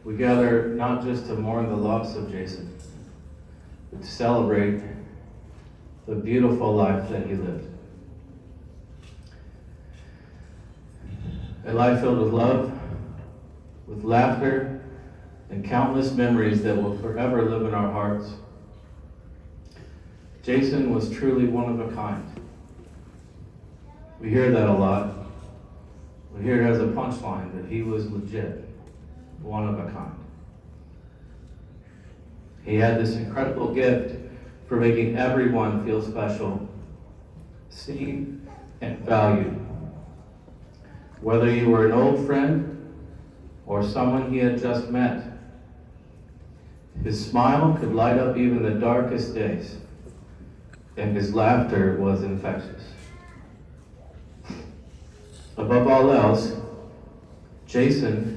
We gather not just to mourn the loss of Jason, but to celebrate the beautiful life that he lived. A life filled with love, with laughter, and countless memories that will forever live in our hearts. Jason was truly one of a kind. We hear that a lot. We hear it as a punchline, but he was legit one of a kind. He had this incredible gift for making everyone feel special, seen, and valued. Whether you were an old friend or someone he had just met, his smile could light up even the darkest days, and his laughter was infectious. Above all else, Jason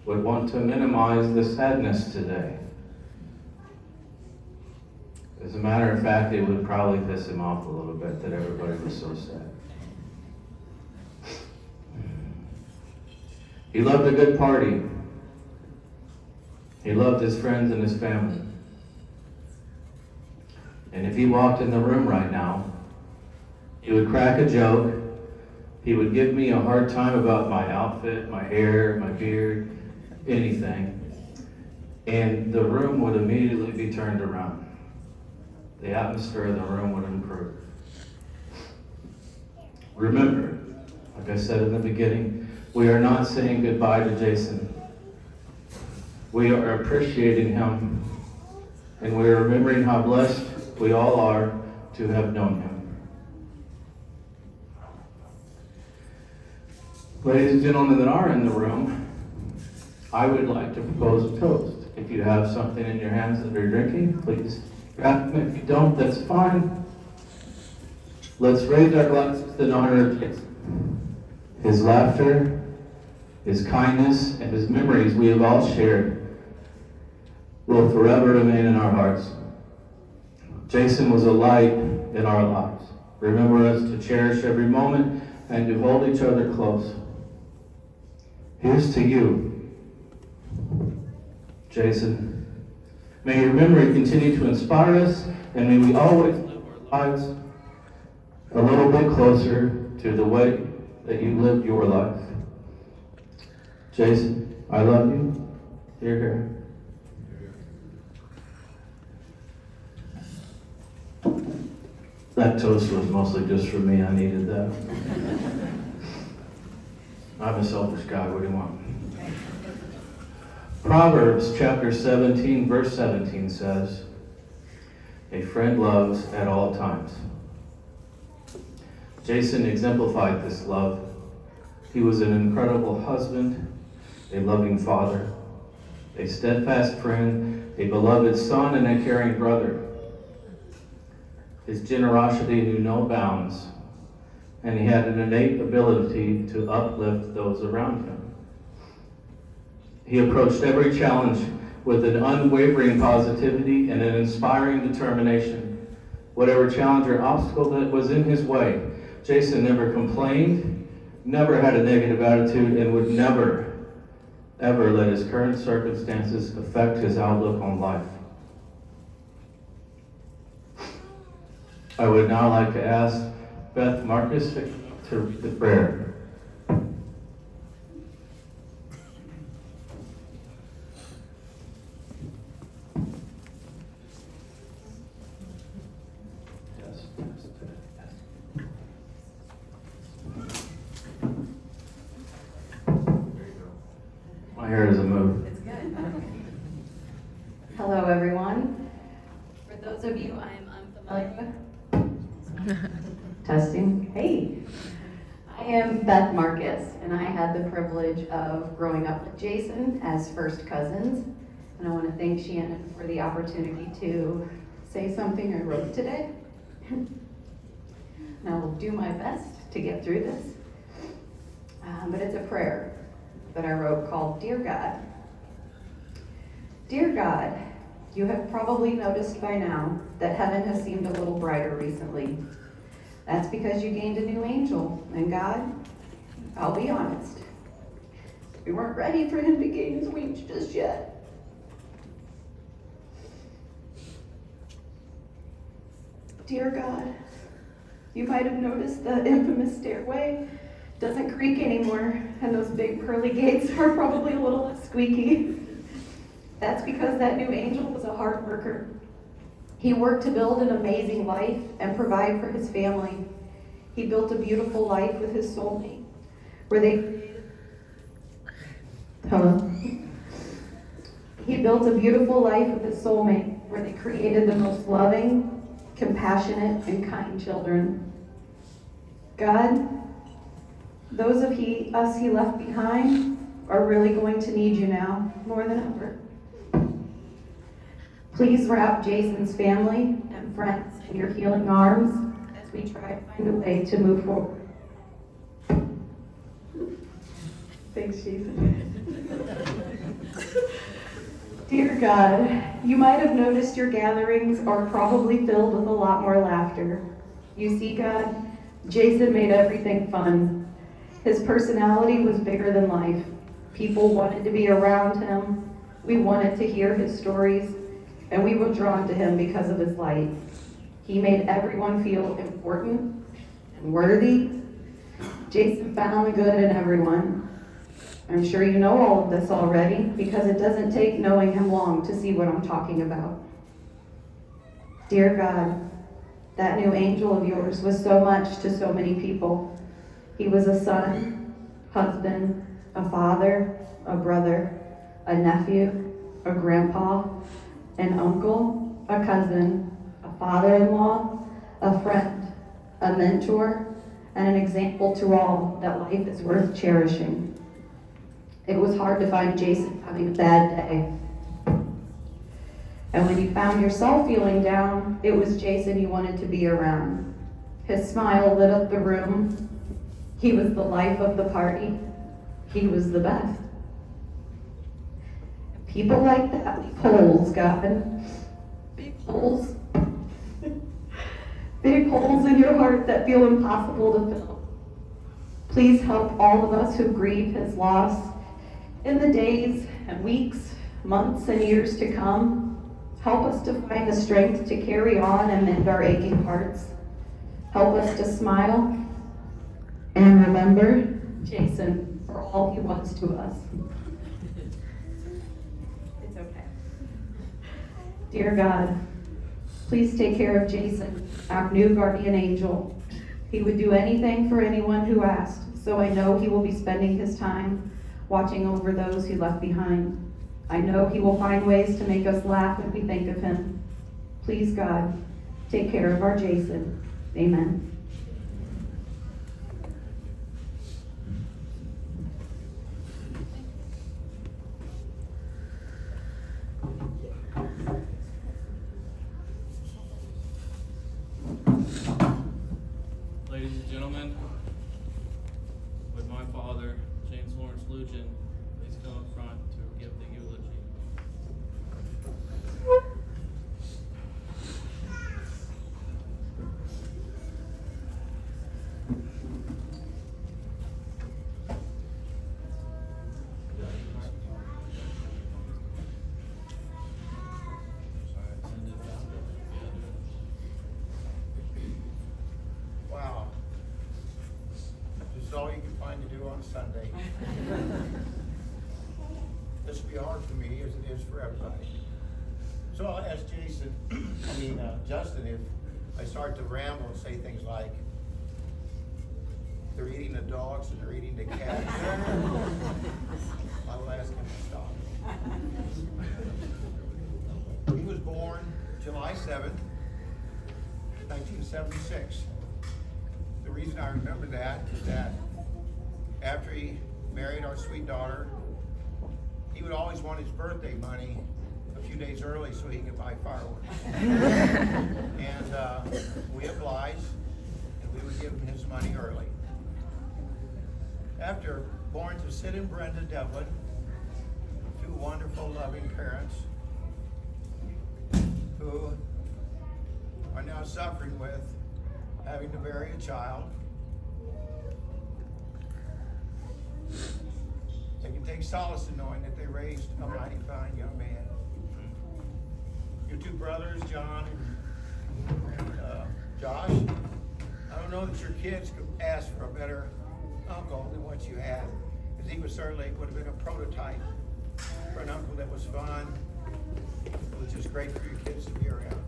would want to minimize the sadness today. As a matter of fact, it would probably piss him off a little bit that everybody was so sad. He loved a good party. He loved his friends and his family. And if he walked in the room right now, he would crack a joke. He would give me a hard time about my outfit, my hair, my beard, anything. And the room would immediately be turned around. The atmosphere of the room would improve. Remember, like I said in the beginning, we are not saying goodbye to Jason. We are appreciating him, and we are remembering how blessed we all are to have known him. Ladies and gentlemen that are in the room, I would like to propose a toast. If you have something in your hands that you're drinking, please grab them. If you don't, that's fine. Let's raise our glasses in honor of Jason. His laughter, his kindness, and his memories we have all shared will forever remain in our hearts. Jason was a light in our lives. Remember us to cherish every moment and to hold each other close. Here's to you, Jason. May your memory continue to inspire us, and may we always live our lives a little bit closer to the way that you lived your life. Jason, I love you. You're here. That toast was mostly just for me. I needed that. I'm a selfish guy. What do you want? Proverbs chapter 17, verse 17 says, "A friend loves at all times." Jason exemplified this love. He was an incredible husband, a loving father, a steadfast friend, a beloved son, and a caring brother. His generosity knew no bounds, and he had an innate ability to uplift those around him. He approached every challenge with an unwavering positivity and an inspiring determination. Whatever challenge or obstacle that was in his way, Jason never complained, never had a negative attitude, and would never, ever let his current circumstances affect his outlook on life. I would now like to ask Beth Marcus to the prayer. My hair doesn't move. It's good. Hello, everyone. For those of you I am unfamiliar with, testing. Hey, I am Beth Marcus, and I had the privilege of growing up with Jason as first cousins. And I want to thank Shannon for the opportunity to say something I wrote today. And I will do my best to get through this. But it's a prayer that I wrote called Dear God. Dear God, you have probably noticed by now that heaven has seemed a little brighter recently. That's because you gained a new angel. And God, I'll be honest, we weren't ready for him to gain his wings just yet. Dear God, you might have noticed the infamous stairway doesn't creak anymore, and those big pearly gates are probably a little less squeaky. That's because that new angel was a hard worker. He worked to build an amazing life and provide for his family. He built a beautiful life with his soulmate, where they He built a beautiful life with his soulmate, where they created the most loving, compassionate, and kind children. God, those of us he left behind are really going to need you now, more than ever. Please wrap Jason's family and friends in your healing arms as we try to find a way to move forward. Thanks, Jason. Dear God, you might have noticed your gatherings are probably filled with a lot more laughter. You see, God, Jason made everything fun. His personality was bigger than life. People wanted to be around him. We wanted to hear his stories, and we were drawn to him because of his light. He made everyone feel important and worthy. Jason found the good in everyone. I'm sure you know all of this already, because it doesn't take knowing him long to see what I'm talking about. Dear God, that new angel of yours was so much to so many people. He was a son, husband, a father, a brother, a nephew, a grandpa, an uncle, a cousin, a father-in-law, a friend, a mentor, and an example to all that life is worth cherishing. It was hard to find Jason having a bad day. And when you found yourself feeling down, it was Jason you wanted to be around. His smile lit up the room. He was the life of the party. He was the best. People like that leave holes, God. Big holes. Big holes in your heart that feel impossible to fill. Please help all of us who grieve his loss in the days and weeks, months and years to come. Help us to find the strength to carry on and mend our aching hearts. Help us to smile and remember Jason for all he was to us. It's okay. Dear God, please take care of Jason, our new guardian angel. He would do anything for anyone who asked, so I know he will be spending his time watching over those he left behind. I know he will find ways to make us laugh when we think of him. Please, God, take care of our Jason. Amen. Ladies and gentlemen, with my father, James Lawrence Lujan, please come up front to give the eulogy. Wow. This is all you can find to do on Sunday. This will be hard for me as it is for everybody. So I'll ask Jason, Justin, if I start to ramble and say things like, they're eating the dogs and they're eating the cats, I will ask him to stop. He was born July 7th, 1976. The reason I remember that is that after he married our sweet daughter, he would always want his birthday money a few days early so he could buy fireworks. And we obliged, and we would give him his money early. After born to Sid and Brenda Devlin, two wonderful, loving parents who are now suffering with having to bury a child. They can take solace in knowing that they raised a mighty fine young man. Your two brothers, John and Josh, I don't know that your kids could ask for a better uncle than what you had, because he was certainly would have been a prototype for an uncle that was fun, was just great for your kids to be around.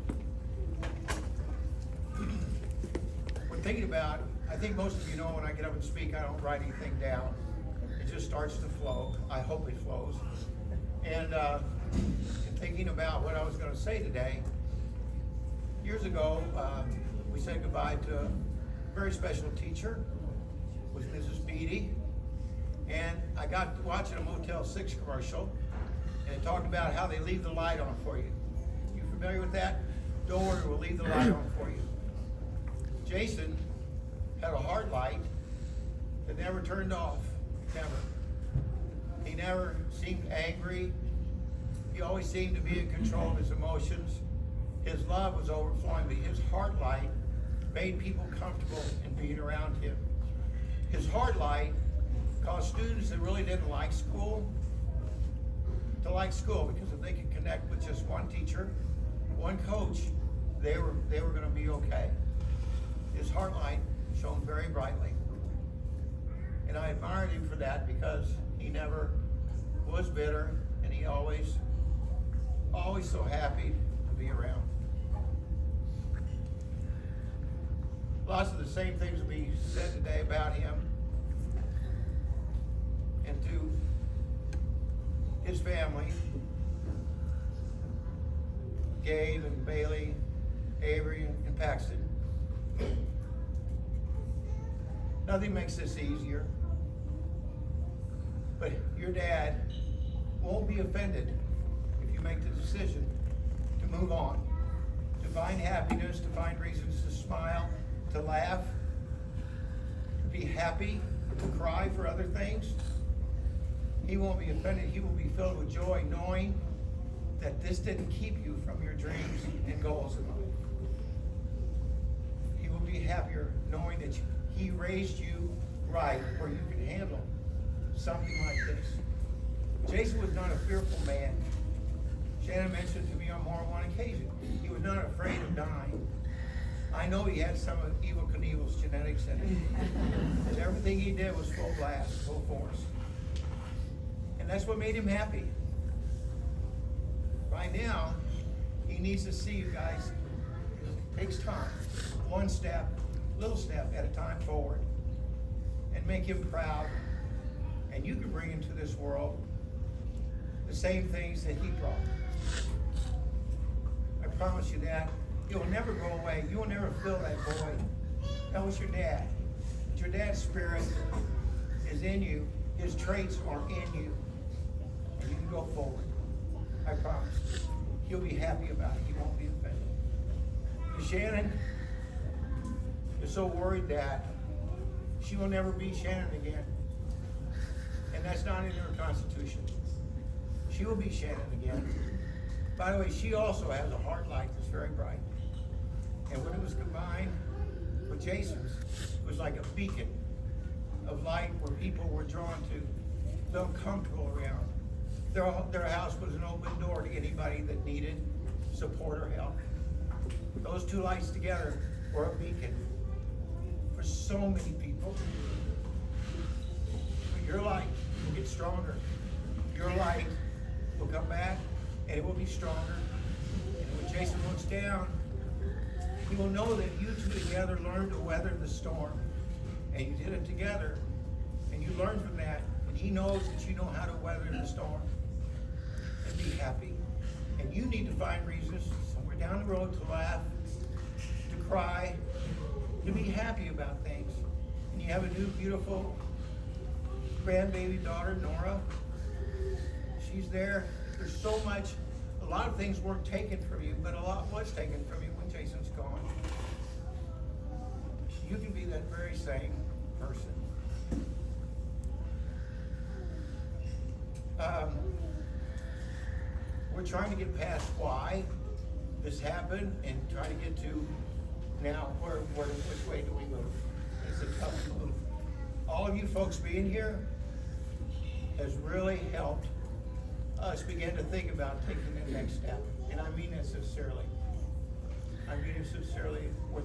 We're thinking about, I think most of you know when I get up and speak, I don't write anything down. It just starts to flow. I hope it flows. And in thinking about what I was going to say today, years ago, we said goodbye to a very special teacher, was Mrs. Beatty. And I got to watching a Motel 6 commercial, and it talked about how they leave the light on for you. You familiar with that? Don't worry, we'll leave the light on for you. Jason had a hard light that never turned off, never. He never seemed angry. He always seemed to be in control of his emotions. His love was overflowing, but his heart light made people comfortable in being around him. His heart light caused students that really didn't like school to like school, because if they could connect with just one teacher, one coach, they were going to be okay. His heart light shone very brightly. And I admired him for that, because he never was bitter, and he always so happy to be around. Lots of the same things will be said today about him. And to his family, Gabe and Bailey, Avery and Paxton. Nothing makes this easier, but your dad won't be offended if you make the decision to move on, to find happiness, to find reasons to smile, to laugh, to be happy, to cry for other things. He won't be offended. He will be filled with joy knowing that this didn't keep you from your dreams and goals in life. He will be happier knowing that he raised you right where you can handle something like this. Jason was not a fearful man. Shannon mentioned to me on more than one occasion, he was not afraid of dying. I know he had some of Evel Knievel's genetics in him. And everything he did was full blast, full force. And that's what made him happy. Right now, he needs to see you guys. It takes time. One step, little step at a time forward. And make him proud. And you can bring into this world the same things that he brought. I promise you that. It will never go away. You will never fill that void. That was your dad. But your dad's spirit is in you. His traits are in you. And you can go forward. I promise. He'll be happy about it. He won't be offended. And Shannon is so worried that she will never be Shannon again. And that's not in her constitution. She will be Shannon again. By the way, she also has a heart light that's very bright. And when it was combined with Jason's, it was like a beacon of light where people were drawn to, felt comfortable around. Their house was an open door to anybody that needed support or help. Those two lights together were a beacon for so many people. But your light will get stronger. Your light will come back, and it will be stronger. And when Jason looks down, he will know that you two together learned to weather the storm. And you did it together, and you learned from that, and he knows that you know how to weather the storm and be happy. And you need to find reasons somewhere down the road to laugh, to cry, to be happy about things. And you have a new, beautiful grandbaby daughter, Nora. She's there. There's so much. A lot of things weren't taken from you, but a lot was taken from you when Jason's gone. You can be that very same person. We're trying to get past why this happened and try to get to now which way do we move? It's a tough move. All of you folks being here has really helped us begin to think about taking the next step. And I mean that sincerely. I mean it sincerely with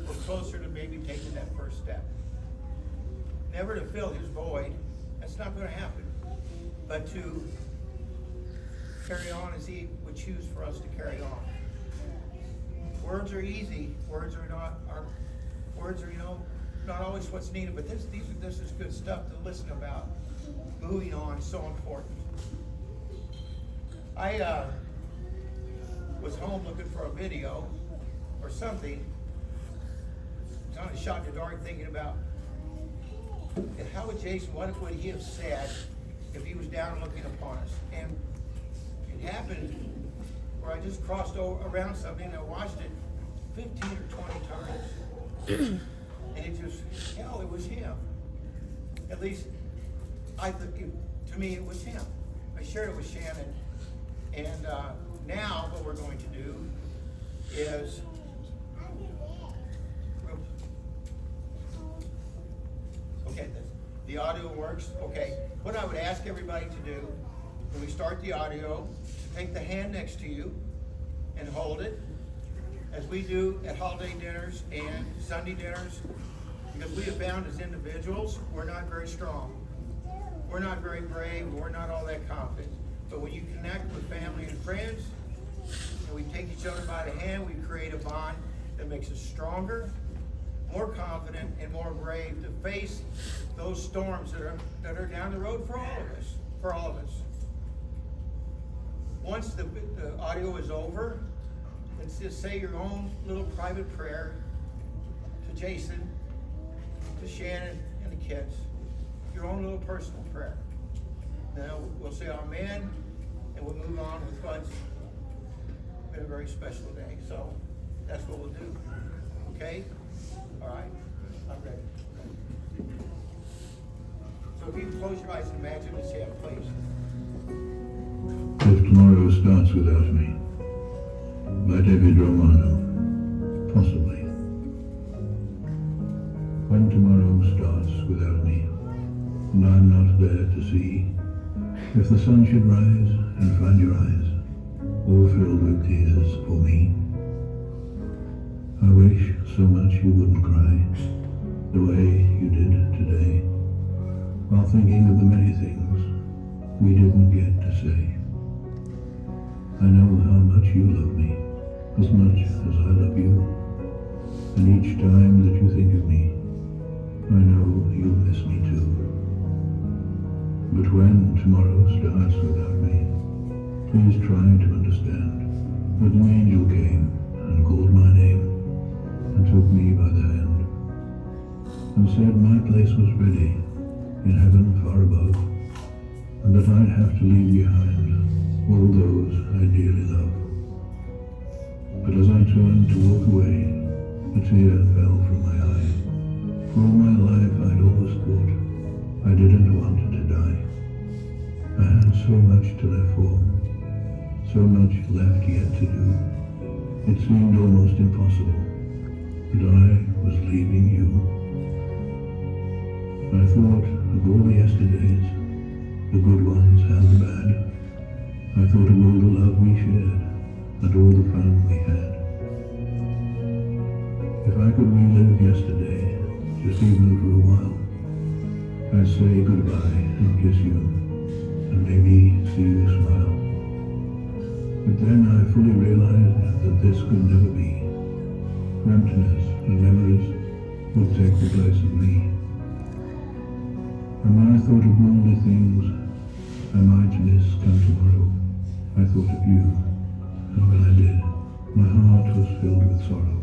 we're closer to maybe taking that first step. Never to fill his void, that's not gonna happen, but to carry on as he would choose for us to carry on. Words are easy, words are, not always what's needed, but this is good stuff to listen about. Moving on is so important. I was home looking for a video or something. I was on a shot in the dark thinking about how would Jason, what would he have said if he was down looking upon us? And it happened where I just crossed around something and I watched it 15 or 20 times. And it just, hell, it was him. At least, to me, it was him. I shared it with Shannon. And now what we're going to do is, okay, the audio works. Okay, what I would ask everybody to do when we start the audio, to take the hand next to you and hold it, as we do at holiday dinners and Sunday dinners, because we have found as individuals, we're not very strong. We're not very brave, we're not all that confident. But when you connect with family and friends, and we take each other by the hand, we create a bond that makes us stronger, more confident, and more brave to face those storms that are down the road for all of us. Once the audio is over, let's just say your own little private prayer to Jason, to Shannon, and the kids. Your own little personal prayer. Now we'll say amen, and we'll move on with what's been a very special day. So that's what we'll do. Okay? All right. I'm ready. So if you can close your eyes and imagine this hymn, please. If Tomorrow Starts Without Me, by David Romano, possibly. When tomorrow starts without me, and I'm not there to see, if the sun should rise and find your eyes all filled with tears for me, I wish so much you wouldn't cry the way you did today, while thinking of the many things we didn't get to say. I know how much you love me, as much as I love you, and each time that you think of me, I know you'll miss me too. But when tomorrow starts without me, please try to understand that an angel came and called my name and took me by the hand and said my place was ready in heaven far above, and that I'd have to leave behind all those I dearly love. But as I turned to walk away, a tear fell from my eye. For all my life I'd always thought I didn't want to die. I had so much to live for, so much left yet to do. It seemed almost impossible that I was leaving you. I thought of all the yesterdays, the good ones and the bad. I thought of all the love we shared and all the fun we had. If I could relive yesterday, just even for a while, I'd say goodbye and kiss you, and maybe see you smile. But then I fully realized that this could never be. Emptiness and memories would take the place of me. And when I thought of all the things I might miss come tomorrow, I thought of you, and when I did, my heart was filled with sorrow.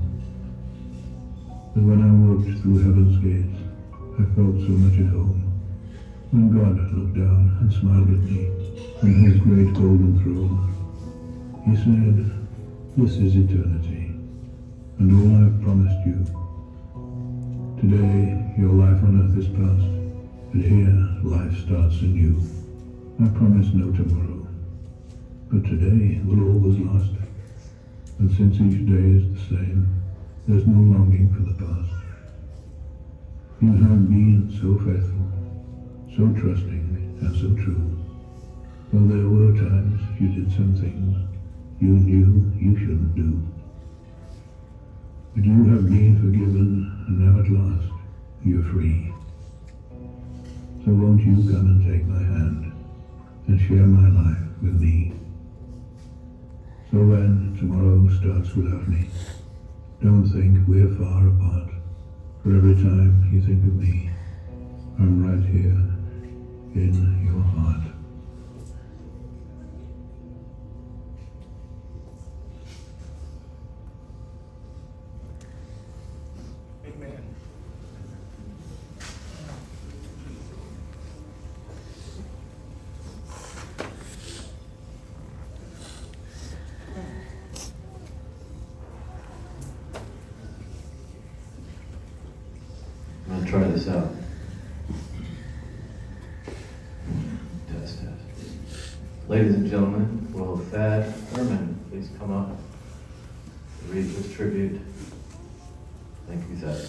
But when I walked through heaven's gates, I felt so much at home. When God looked down and smiled at me on his great golden throne, he said, "This is eternity, and all I've promised you. Today, your life on earth is past, but here, life starts anew. I promise no tomorrow, but today will all was lost, and since each day is the same, there's no longing for the past. You have been so faithful, so trusting, and so true, though there were times you did some things you knew you shouldn't do. But you have been forgiven, and now at last you're free. So won't you come and take my hand and share my life with me? So when tomorrow starts without me, don't think we're far apart. For every time you think of me, I'm right here in your heart. Amen. I'm gonna try this out. Test, test. Ladies and gentlemen, will Thad Thurman please come up to read this tribute? Thank you, Thad.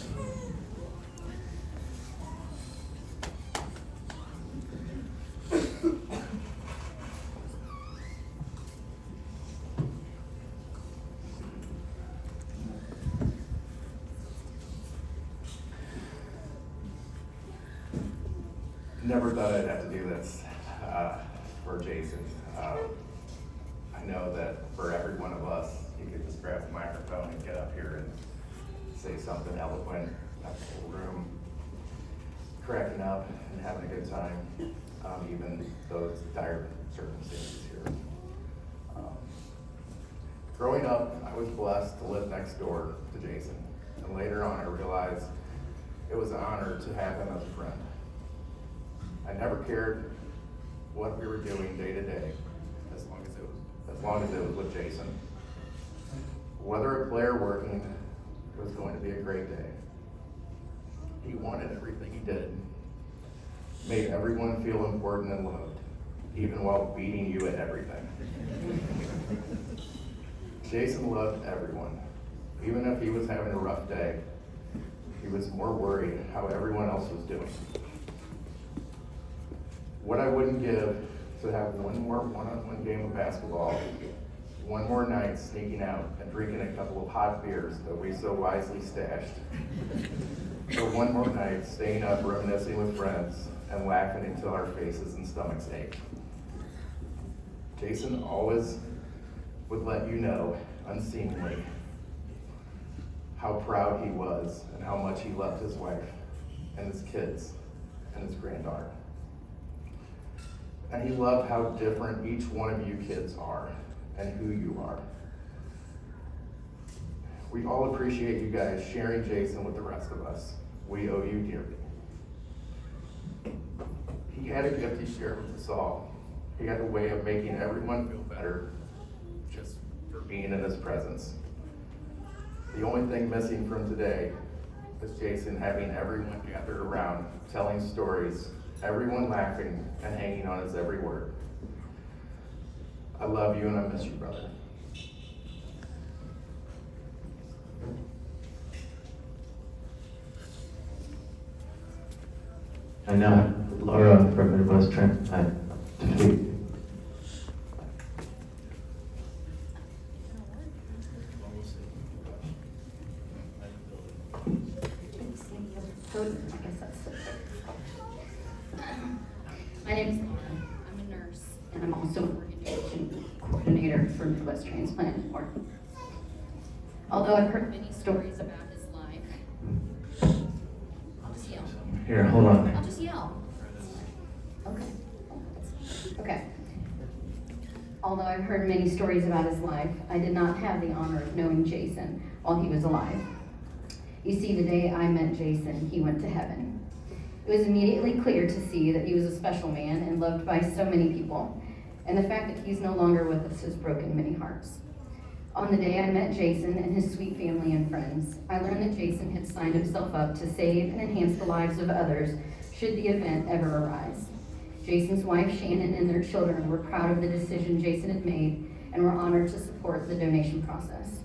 Never thought I'd have to do this for Jason. I know that for every one of us, you could just grab the microphone and get up here and say something eloquent, have the whole room cracking up and having a good time, even those dire circumstances here. Growing up, I was blessed to live next door to Jason, and later on I realized it was an honor to have him as a friend. I never cared what we were doing day to day, as long as it was with Jason. Whether a player working, it was going to be a great day. He wanted everything he did, made everyone feel important and loved, even while beating you at everything. Jason loved everyone. Even if he was having a rough day, he was more worried how everyone else was doing. What I wouldn't give to have one more one-on-one game of basketball, one more night sneaking out and drinking a couple of hot beers that we so wisely stashed, or one more night staying up reminiscing with friends and laughing until our faces and stomachs ached. Jason always would let you know, unseemly, how proud he was and how much he loved his wife and his kids and his granddaughter. And he loved how different each one of you kids are and who you are. We all appreciate you guys sharing Jason with the rest of us. We owe you dearly. He had a gift he shared with us all. He had a way of making everyone feel better just for being in his presence. The only thing missing from today is Jason having everyone gathered around, telling stories, everyone laughing and hanging on his every word. I love you and I miss you, brother. I now, Laura from Midwest Transplant to speak. My name is Laura. I'm a nurse, and I'm also an organization coordinator for Midwest Transplant Network. Although I've heard many stories about his life, I'll just yell. Here, hold on. I'll just yell. Okay. Okay. Although I've heard many stories about his life, I did not have the honor of knowing Jason while he was alive. You see, the day I met Jason, he went to heaven. It was immediately clear to see that he was a special man and loved by so many people, and the fact that he's no longer with us has broken many hearts. On the day I met Jason and his sweet family and friends, I learned that Jason had signed himself up to save and enhance the lives of others should the event ever arise. Jason's wife, Shannon, and their children were proud of the decision Jason had made and were honored to support the donation process.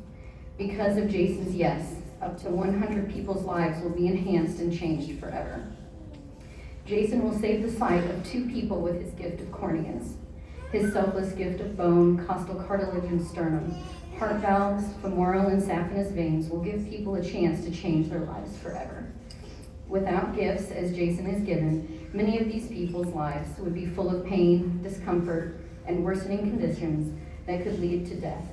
Because of Jason's yes, up to 100 people's lives will be enhanced and changed forever. Jason will save the sight of 2 people with his gift of corneas, his selfless gift of bone, costal cartilage, and sternum, heart valves, femoral, and sap in his veins will give people a chance to change their lives forever. Without gifts, as Jason has given, many of these people's lives would be full of pain, discomfort, and worsening conditions that could lead to death.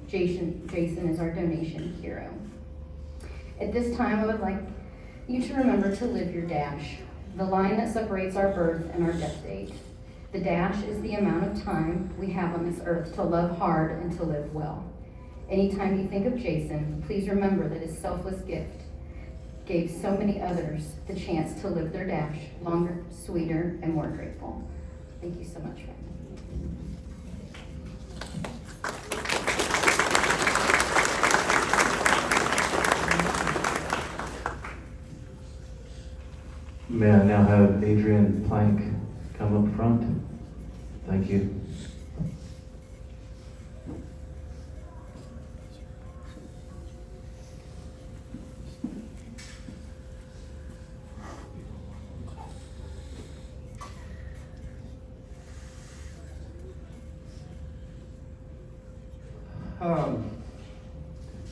Jason is our donation hero. At this time, I would like you to remember to live your dash, the line that separates our birth and our death date. The dash is the amount of time we have on this earth to love hard and to live well. Anytime you think of Jason, please remember that his selfless gift gave so many others the chance to live their dash longer, sweeter, and more grateful. Thank you so much, friend. May I now have Adrian Plank come up front? Thank you.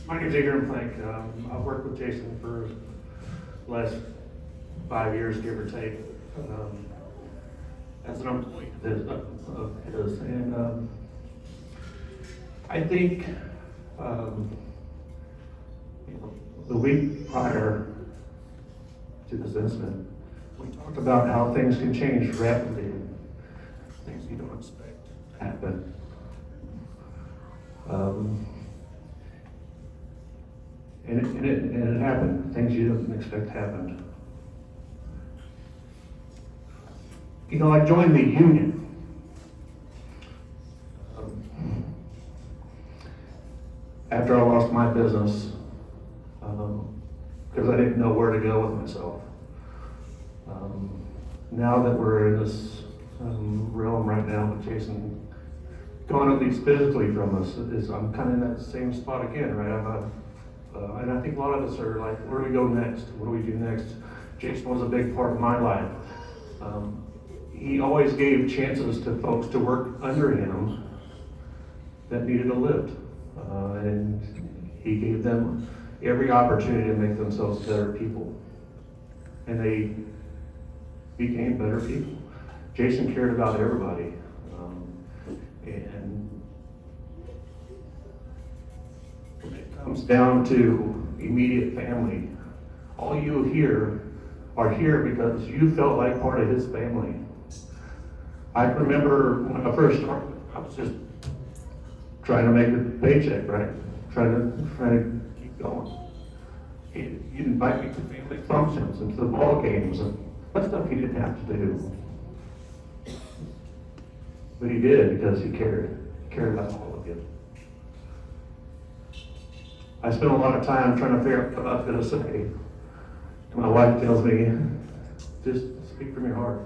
My name's Adrian Plank. I've worked with Jason for the last 5 years, give or take, as an employee of his. And I think the week prior to this incident, we talked about how things can change rapidly, things you don't expect to happen. And it happened. Things you didn't expect happened. I joined the union. After I lost my business, because I didn't know where to go with myself. Now that we're in this realm right now with Jason gone, at least physically, from us, I'm kind of in that same spot again, right? And I think a lot of us are like, where do we go next? What do we do next? Jason was a big part of my life. He always gave chances to folks to work under him that needed a lift. And he gave them every opportunity to make themselves better people. And they became better people. Jason cared about everybody. And when it comes down to immediate family, all you here are here because you felt like part of his family. I remember when I first started, I was just trying to make a paycheck, right? Trying to keep going. He'd invite me to family functions and to the ball games and that stuff he didn't have to do. But he did because he cared. He cared about all of you. I spent a lot of time trying to figure out what I was going to say. And my wife tells me, just speak from your heart.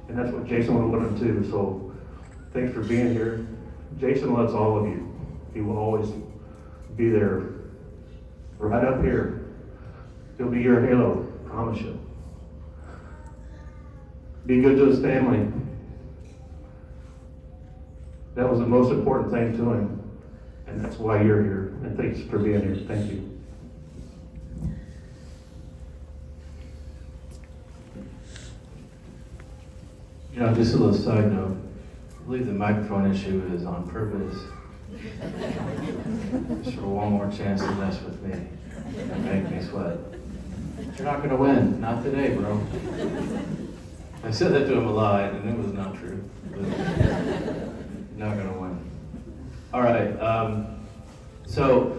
And that's what Jason would want to do. So thanks for being here. Jason loves all of you. He will always be there, right up here. He'll be your halo, promise you. Be good to his family. That was the most important thing to him. And that's why you're here. And thanks for being here. Thank you. Just a little side note. I believe the microphone issue is on purpose. Just for one more chance to mess with me and make me sweat. You're not gonna win. Not today, bro. I said that to him a lot, and it was not true. But you're not gonna win. All right. So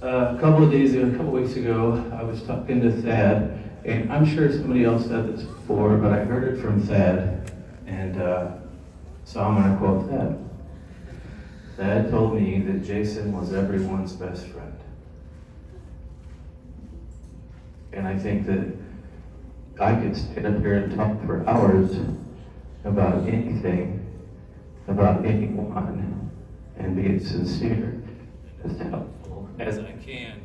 a couple weeks ago, I was talking to Thad, and I'm sure somebody else said this before, but I heard it from Thad, and so I'm gonna quote Thad. Thad told me that Jason was everyone's best friend. And I think that I could stand up here and talk for hours about anything, about anyone, and be as sincere, as helpful as I can.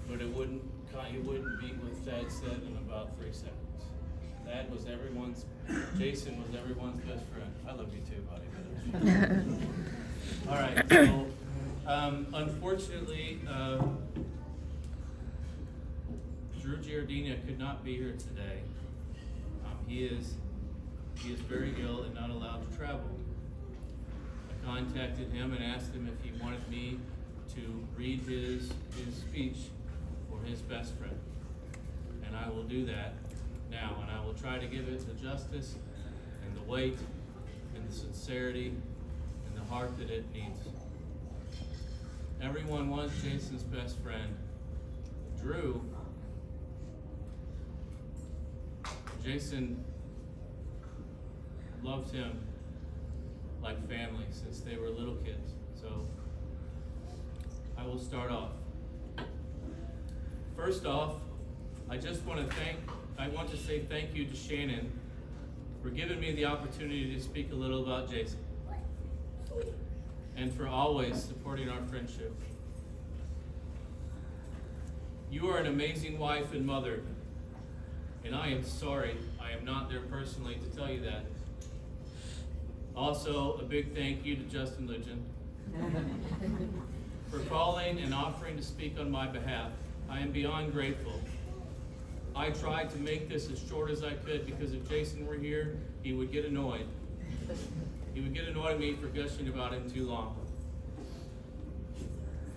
But you wouldn't beat what Thad said in about 3 seconds. Jason was everyone's best friend. I love you too, buddy. All right, so unfortunately, Drew Giardina could not be here today. He is very ill and not allowed to travel. I contacted him and asked him if he wanted me to read his speech for his best friend. And I will do that now, and I will try to give it the justice and the weight and the sincerity and the heart that it needs. Everyone was Jason's best friend. Drew, Jason loved him like family since they were little kids. So I will start off. First off, I want to say thank you to Shannon for giving me the opportunity to speak a little about Jason and for always supporting our friendship. You are an amazing wife and mother, and I am sorry I am not there personally to tell you that. Also, a big thank you to Justin Lujan for calling and offering to speak on my behalf. I am beyond grateful. I tried to make this as short as I could because if Jason were here, he would get annoyed. He would get annoyed at me for gushing about him too long.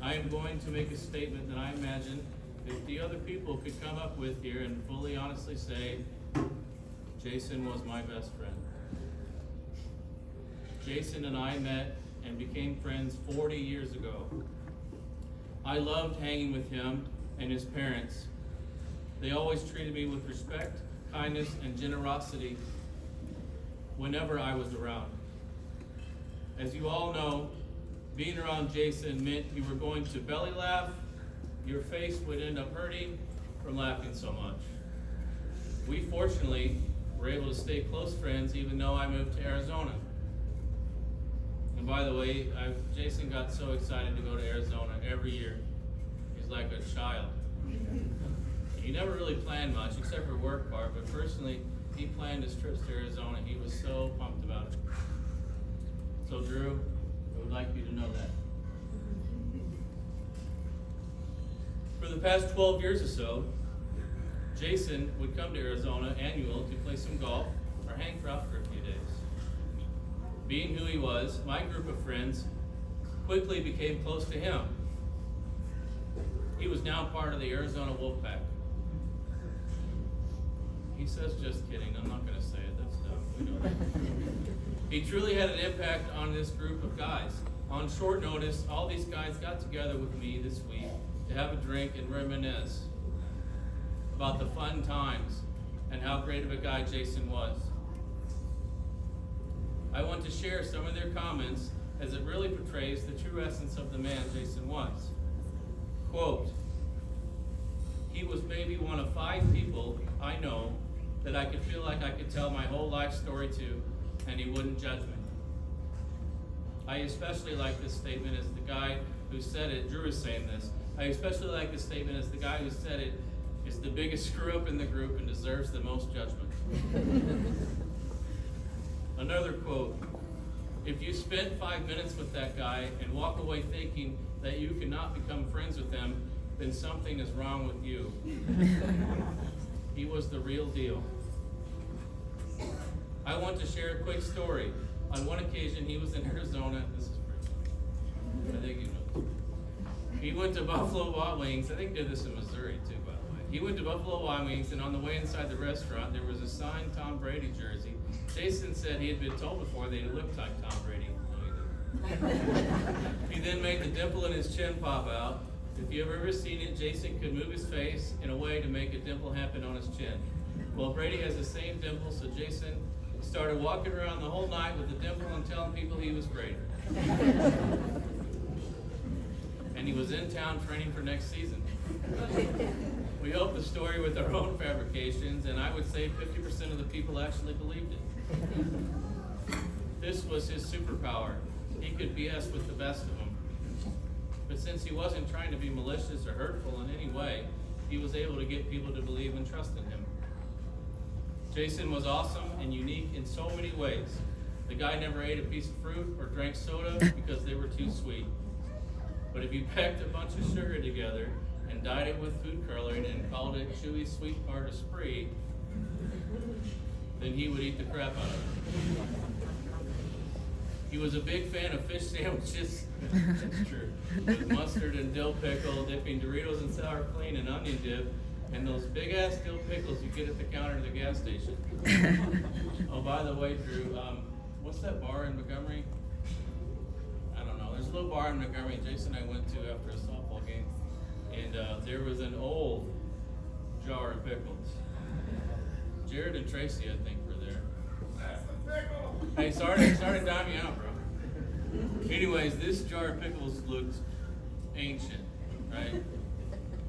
I am going to make a statement that I imagine if the other people could come up with here and fully honestly say, Jason was my best friend. Jason and I met and became friends 40 years ago. I loved hanging with him and his parents. They always treated me with respect, kindness, and generosity whenever I was around. As you all know, being around Jason meant you were going to belly laugh, your face would end up hurting from laughing so much. We fortunately were able to stay close friends even though I moved to Arizona. And by the way, Jason got so excited to go to Arizona every year. He's like a child. He never really planned much except for work part, but personally, he planned his trips to Arizona. He was so pumped about it. So Drew, I would like you to know that. For the past 12 years or so, Jason would come to Arizona annual to play some golf or hang out for a few days. Being who he was, my group of friends quickly became close to him. He was now part of the Arizona Wolfpack. He says, just kidding. I'm not going to say it. That's dumb. We know that. He truly had an impact on this group of guys. On short notice, all these guys got together with me this week to have a drink and reminisce about the fun times and how great of a guy Jason was. I want to share some of their comments as it really portrays the true essence of the man Jason was. Quote, he was maybe one of 5 people I know that I could feel like I could tell my whole life story to, and he wouldn't judge me. I especially like this statement as the guy who said it, Drew is saying this, I especially like this statement as the guy who said it is the biggest screw up in the group and deserves the most judgment. Another quote, if you spent 5 minutes with that guy and walk away thinking that you cannot become friends with him, then something is wrong with you. He was the real deal. I want to share a quick story. On one occasion, he was in Arizona. This is pretty, I think you know. He went to Buffalo Wild Wings. I think they did this in Missouri too, by the way. He went to Buffalo Wild Wings, and on the way inside the restaurant, there was a signed Tom Brady jersey. Jason said he had been told before that he looked like Tom Brady. No, he didn't. He then made the dimple in his chin pop out. If you've ever seen it, Jason could move his face in a way to make a dimple happen on his chin. Well, Brady has the same dimple, so Jason started walking around the whole night with a dimple and telling people he was Brady. And he was in town training for next season. We hope the story with our own fabrications, and I would say 50% of the people actually believed it. This was his superpower. He could BS with the best of them. But since he wasn't trying to be malicious or hurtful in any way, he was able to get people to believe and trust in him. Jason was awesome and unique in so many ways. The guy never ate a piece of fruit or drank soda because they were too sweet. But if you packed a bunch of sugar together and dyed it with food coloring and called it chewy sweet part of spree, then he would eat the crap out of it. He was a big fan of fish sandwiches, that's true, with mustard and dill pickle, dipping Doritos in sour cream and onion dip, and those big ass dill pickles you get at the counter at the gas station. Oh, by the way, Drew, what's that bar in Montgomery? I don't know. There's a little bar in Montgomery Jason and I went to after a softball game, and there was an old jar of pickles. Jared and Tracy, I think, were there. Hey, sorry to dime you out, bro. Anyways, this jar of pickles looked ancient, right?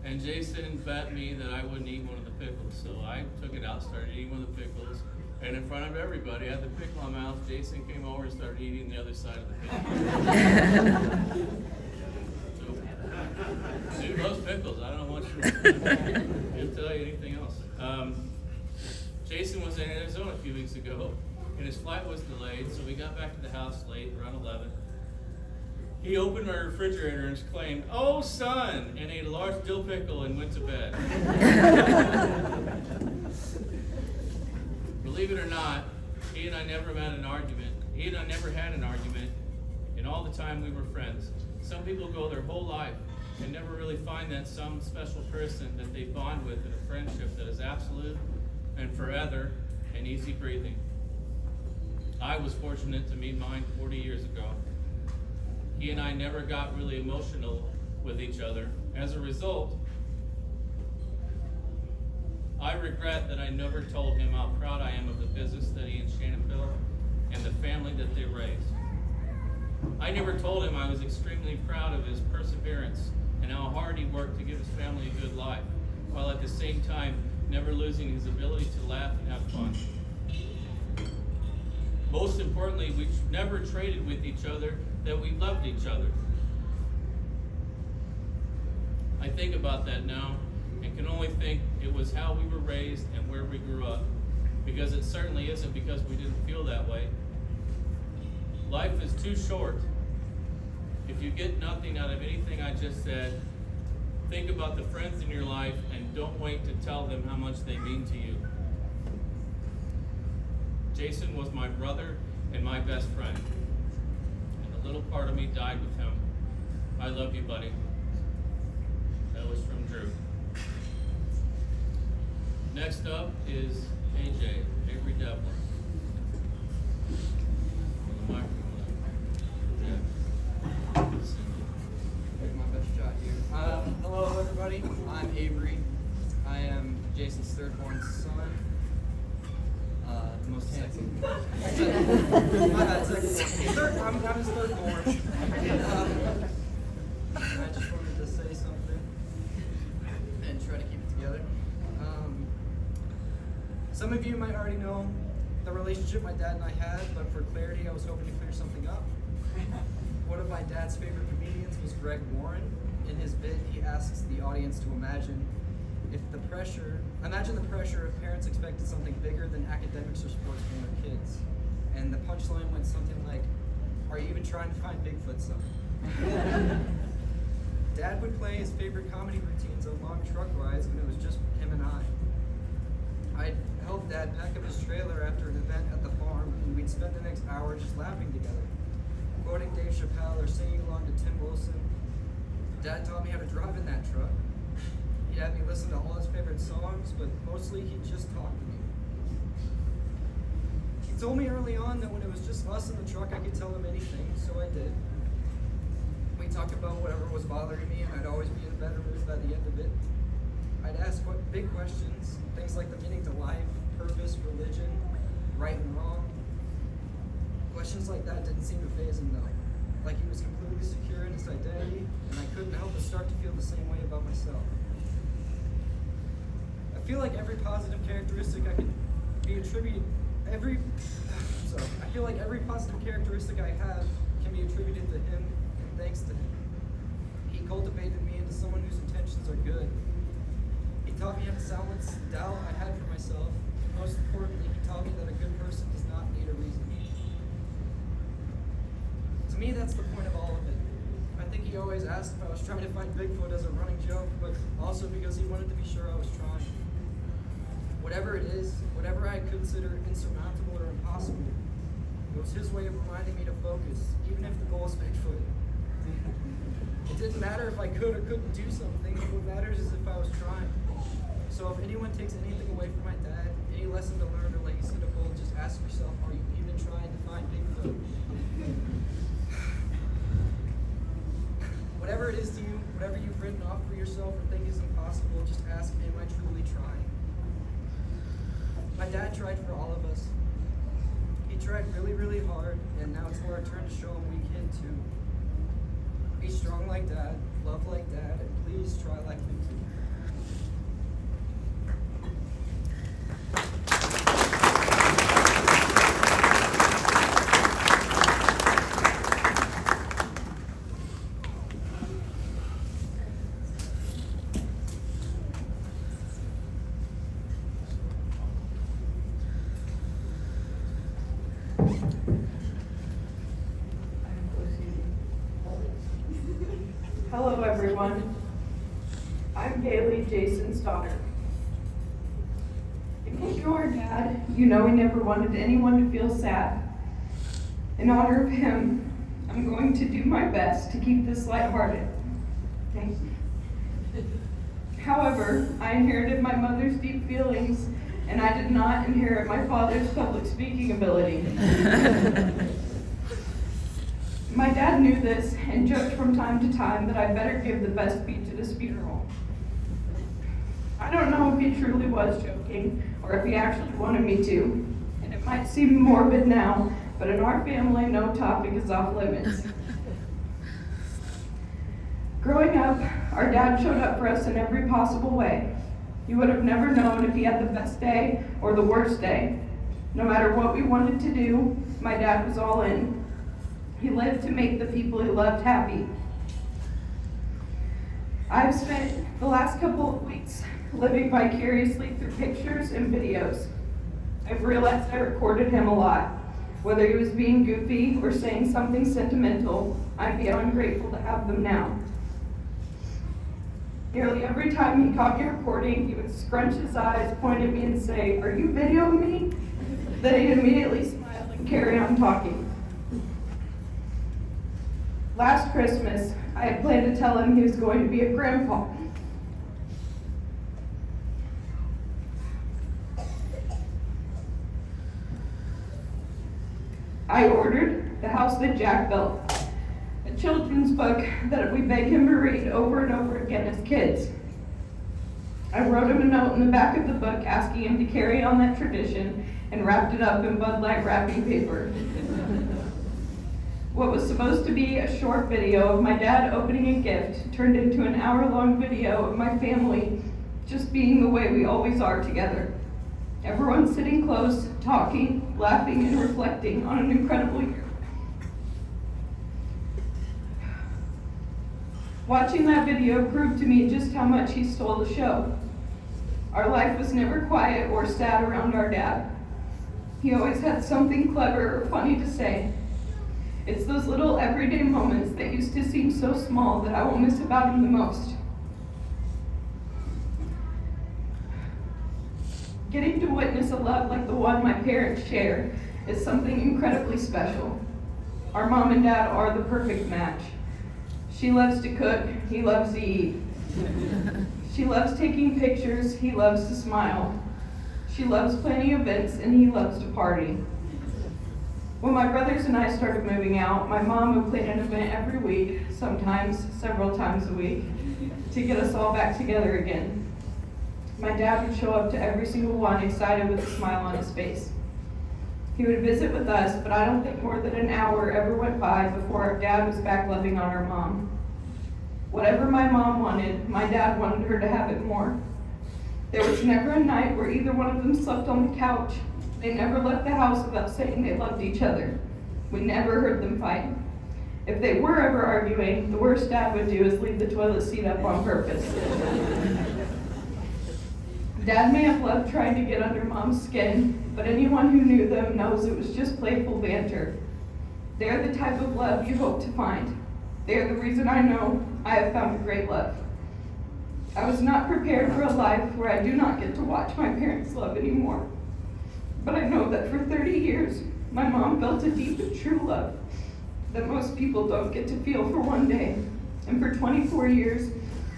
And Jason bet me that I wouldn't eat one of the pickles, so I took it out, started eating one of the pickles, and in front of everybody, I had the pickle in my mouth. Jason came over and started eating the other side of the pickle. So, dude loves pickles. I don't know what he'll tell you anything else. Jason was in Arizona a few weeks ago, and his flight was delayed, so we got back to the house late, around 11. He opened my refrigerator and exclaimed, "Oh, son," and ate a large dill pickle and went to bed. Believe it or not, he and I never had an argument. He and I never had an argument in all the time we were friends. Some people go their whole life and never really find that some special person that they bond with in a friendship that is absolute and forever and easy breathing. I was fortunate to meet mine 40 years ago. He and I never got really emotional with each other. As a result, I regret that I never told him how proud I am of the business that he and Shannon built and the family that they raised. I never told him I was extremely proud of his perseverance and how hard he worked to give his family a good life, while at the same time never losing his ability to laugh and have fun. Most importantly, we never traded with each other that we loved each other. I think about that now and can only think it was how we were raised and where we grew up, because it certainly isn't because we didn't feel that way. Life is too short. If you get nothing out of anything I just said, think about the friends in your life and don't wait to tell them how much they mean to you. Jason was my brother and my best friend, and a little part of me died with him. I love you, buddy. That was from Drew. Next up is AJ, Avery Devlin. The microphone. Yeah. Take my best shot here. Hello, everybody. I'm Avery. I am Jason's third-born son. The most handsome. My bad, second. I'm his third-born. I just wanted to say something and try to keep it together. Some of you might already know the relationship my dad and I had, but for clarity, I was hoping to clear something up. One of my dad's favorite comedians was Greg Warren. In his bit, he asks the audience to imagine the pressure if parents expected something bigger than academics or sports from their kids. And the punchline went something like, "Are you even trying to find Bigfoot, son?" Dad would play his favorite comedy routines on long truck rides when it was just him and I. I'd help Dad pack up his trailer after an event at the farm, and we'd spend the next hour just laughing together, quoting Dave Chappelle or singing along to Tim Wilson. Dad taught me how to drive in that truck. He'd have me listen to all his favorite songs, but mostly he'd just talk to me. He told me early on that when it was just us in the truck, I could tell him anything, so I did. We talked about whatever was bothering me, and I'd always be in a better mood by the end of it. I'd ask big questions, things like the meaning to life, purpose, religion, right and wrong. Questions like that didn't seem to faze him though. Like he was completely secure in his identity, and I couldn't help but start to feel the same way about myself. I feel like every positive characteristic I feel like every positive characteristic I have can be attributed to him, and thanks to him. He cultivated me into someone whose intentions are good. He taught me how to silence the doubt I had for myself, most importantly, he taught me that a good person does not need a reason. To me, that's the point of all of it. I think he always asked if I was trying to find Bigfoot as a running joke, but also because he wanted to be sure I was trying. Whatever it is, whatever I consider insurmountable or impossible, it was his way of reminding me to focus, even if the goal is Bigfoot. It didn't matter if I could or couldn't do something. What matters is if I was trying. So if anyone takes anything away from my dad, any lesson to learn or legacy to hold, just ask yourself, are you even trying to find Bigfoot? Whatever it is to you, whatever you've written off for yourself or think is impossible, just ask, am I truly trying? My dad tried for all of us. He tried really, really hard, and now it's our turn to show him we can too. Be strong like Dad, love like Dad, and please try like me too. Hello, everyone. I'm Bailey, Jason's daughter. In case you're our dad, you know he never wanted anyone to feel sad. In honor of him, I'm going to do my best to keep this lighthearted. Thank you. However, I inherited my mother's deep feelings, and I did not inherit my father's public speaking ability. My dad knew this and joked from time to time that I better give the best speech at his funeral. I don't know if he truly was joking or if he actually wanted me to, and it might seem morbid now, but in our family, no topic is off limits. Growing up, our dad showed up for us in every possible way. You would have never known if he had the best day or the worst day. No matter what we wanted to do, my dad was all in. He lived to make the people he loved happy. I've spent the last couple of weeks living vicariously through pictures and videos. I've realized I recorded him a lot. Whether he was being goofy or saying something sentimental, I'm beyond grateful to have them now. Nearly every time he caught me recording, he would scrunch his eyes, point at me and say, "Are you videoing me?" Then he'd immediately smile and carry on talking. Last Christmas, I had planned to tell him he was going to be a grandpa. I ordered The House That Jack Built, a children's book that we begged him to read over and over again as kids. I wrote him a note in the back of the book asking him to carry on that tradition and wrapped it up in Bud Light wrapping paper. What was supposed to be a short video of my dad opening a gift turned into an hour-long video of my family just being the way we always are together. Everyone sitting close, talking, laughing, and reflecting on an incredible year. Watching that video proved to me just how much he stole the show. Our life was never quiet or sad around our dad. He always had something clever or funny to say. It's those little everyday moments that used to seem so small that I will miss about him the most. Getting to witness a love like the one my parents share is something incredibly special. Our mom and dad are the perfect match. She loves to cook, he loves to eat. She loves taking pictures, he loves to smile. She loves planning events, and he loves to party. When my brothers and I started moving out, my mom would plan an event every week, sometimes several times a week, to get us all back together again. My dad would show up to every single one excited with a smile on his face. He would visit with us, but I don't think more than an hour ever went by before our dad was back loving on our mom. Whatever my mom wanted, my dad wanted her to have it more. There was never a night where either one of them slept on the couch. They never left the house without saying they loved each other. We never heard them fight. If they were ever arguing, the worst dad would do is leave the toilet seat up on purpose. Dad may have loved trying to get under Mom's skin, but anyone who knew them knows it was just playful banter. They're the type of love you hope to find. They're the reason I know I have found a great love. I was not prepared for a life where I do not get to watch my parents love anymore. But I know that for 30 years, my mom felt a deep and true love that most people don't get to feel for one day. And for 24 years,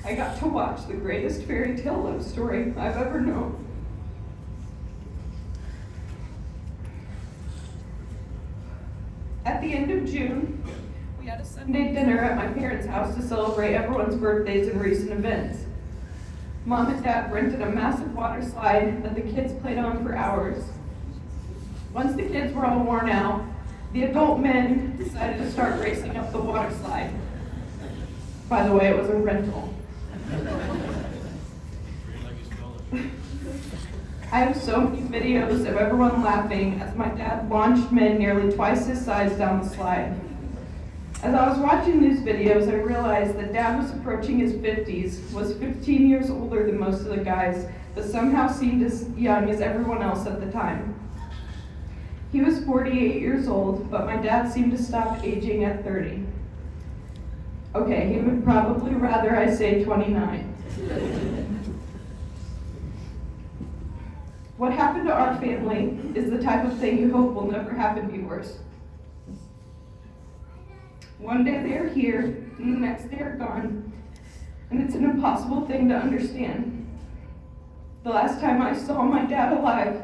I got to watch the greatest fairy tale love story I've ever known. At the end of June, we had a Sunday dinner at my parents' house to celebrate everyone's birthdays and recent events. Mom and Dad rented a massive water slide that the kids played on for hours. Once the kids were all worn out, the adult men decided to start racing up the water slide. By the way, it was a rental. I have so many videos of everyone laughing as my dad launched men nearly twice his size down the slide. As I was watching these videos, I realized that Dad was approaching his 50s, was 15 years older than most of the guys, but somehow seemed as young as everyone else at the time. He was 48 years old, but my dad seemed to stop aging at 30. Okay, he would probably rather I say 29. What happened to our family is the type of thing you hope will never happen to yours. One day they're here, and the next they are gone, and it's an impossible thing to understand. The last time I saw my dad alive,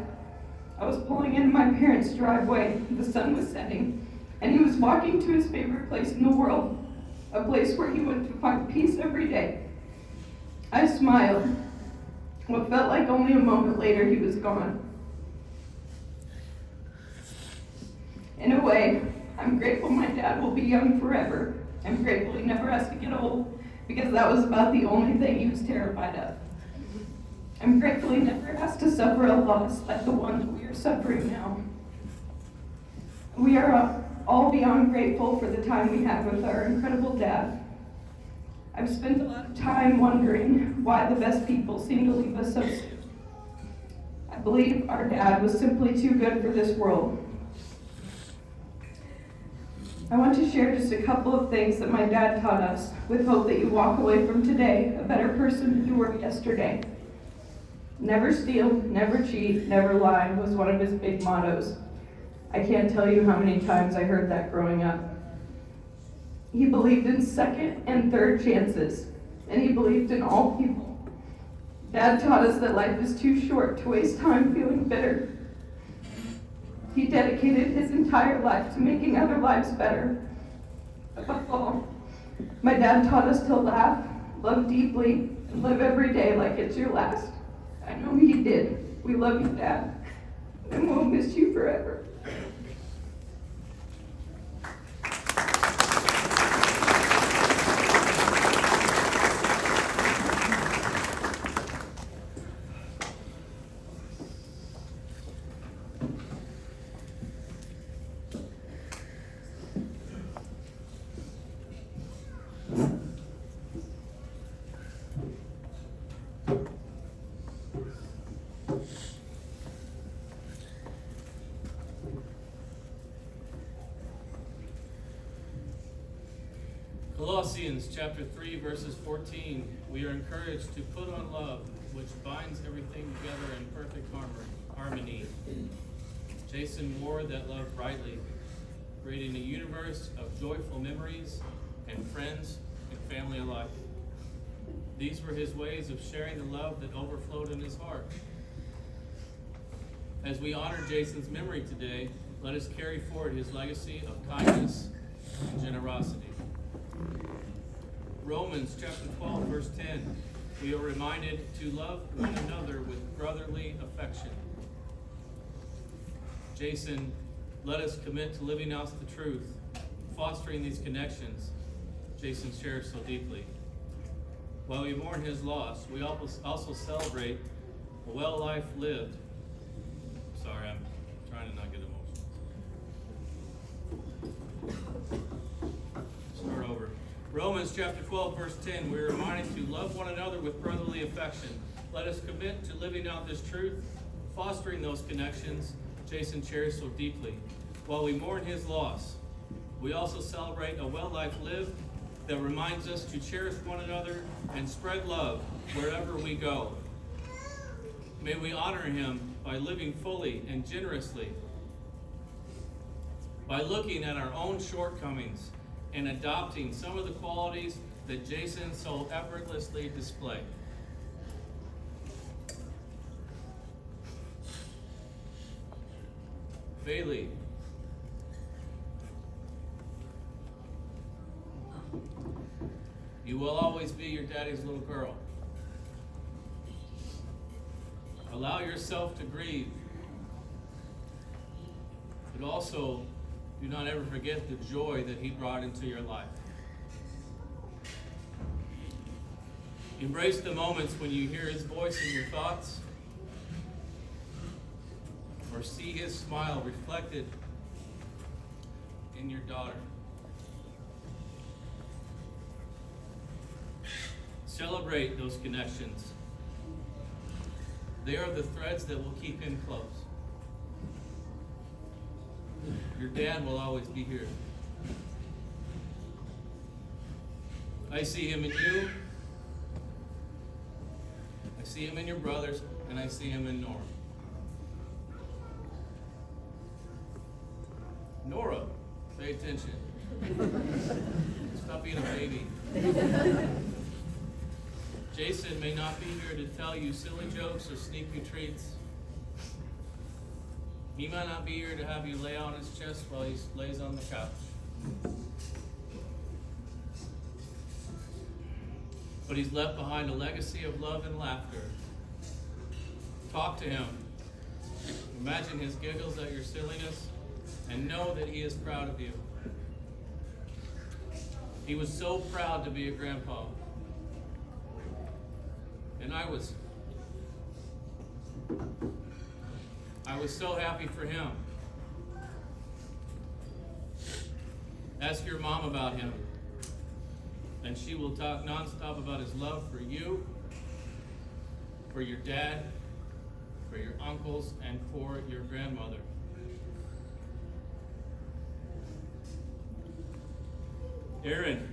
I was pulling into my parents' driveway, the sun was setting, and he was walking to his favorite place in the world, a place where he went to find peace every day. I smiled. What felt like only a moment later, he was gone. In a way, I'm grateful my dad will be young forever. I'm grateful he never has to get old, because that was about the only thing he was terrified of. I'm grateful he never has to suffer a loss like the one that we are suffering now. We are all beyond grateful for the time we had with our incredible dad. I've spent a lot of time wondering why the best people seem to leave us so soon. I believe our dad was simply too good for this world. I want to share just a couple of things that my dad taught us, with hope that you walk away from today a better person than you were yesterday. Never steal, never cheat, never lie was one of his big mottos. I can't tell you how many times I heard that growing up. He believed in second and third chances, and he believed in all people. Dad taught us that life is too short to waste time feeling bitter. He dedicated his entire life to making other lives better. Above all, my dad taught us to laugh, love deeply, and live every day like it's your last. I know he did. We love you, Dad, and we'll miss you forever. Colossians chapter 3, verses 14. We are encouraged to put on love, which binds everything together in perfect harmony. Jason wore that love brightly, creating a universe of joyful memories and friends and family alike. These were his ways of sharing the love that overflowed in his heart. As we honor Jason's memory today, let us carry forward his legacy of kindness and generosity. Romans chapter 12, verse 10. We are reminded to love one another with brotherly affection. Jason, let us commit to living out the truth, fostering these connections Jason shares so deeply. While we mourn his loss, we also celebrate a well life lived. Sorry, I'm trying to not get emotional. Start over. Romans chapter 12, verse 10, we are reminded to love one another with brotherly affection. Let us commit to living out this truth, fostering those connections Jason cherished so deeply. While we mourn his loss, we also celebrate a well life lived that reminds us to cherish one another and spread love wherever we go. May we honor him by living fully and generously, by looking at our own shortcomings and adopting some of the qualities that Jason so effortlessly displayed. Bailey, you will always be your daddy's little girl. Allow yourself to grieve, but also do not ever forget the joy that he brought into your life. Embrace the moments when you hear his voice in your thoughts, or see his smile reflected in your daughter. Celebrate those connections. They are the threads that will keep him close. Your dad will always be here. I see him in you. I see him in your brothers, and I see him in Nora. Nora, pay attention. Stop being a baby. Jason may not be here to tell you silly jokes or sneaky treats. He might not be here to have you lay on his chest while he lays on the couch. But he's left behind a legacy of love and laughter. Talk to him. Imagine his giggles at your silliness and know that he is proud of you. He was so proud to be a grandpa. And I was so happy for him. Ask your mom about him, and she will talk nonstop about his love for you, for your dad, for your uncles, and for your grandmother. Aaron,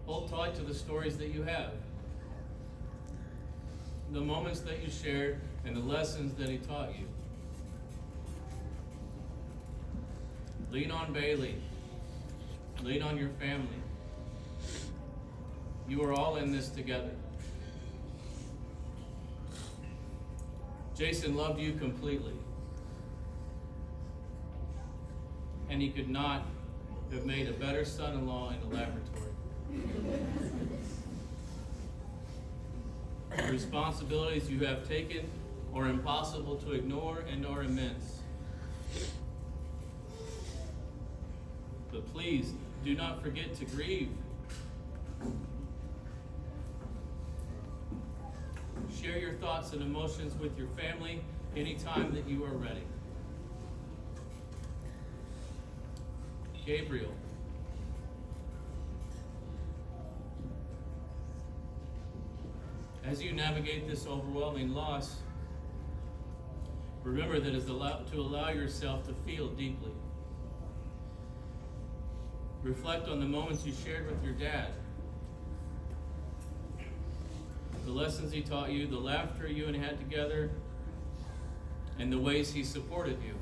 hold tight to the stories that you have, the moments that you shared, and the lessons that he taught you. Lean on Bailey. Lean on your family. You are all in this together. Jason loved you completely, and he could not have made a better son-in-law in the laboratory. The responsibilities you have taken are impossible to ignore and are immense. But please do not forget to grieve. Share your thoughts and emotions with your family anytime that you are ready. Gabriel, as you navigate this overwhelming loss, remember that it's to allow yourself to feel deeply. Reflect on the moments you shared with your dad, the lessons he taught you, the laughter you and he had together, and the ways he supported you.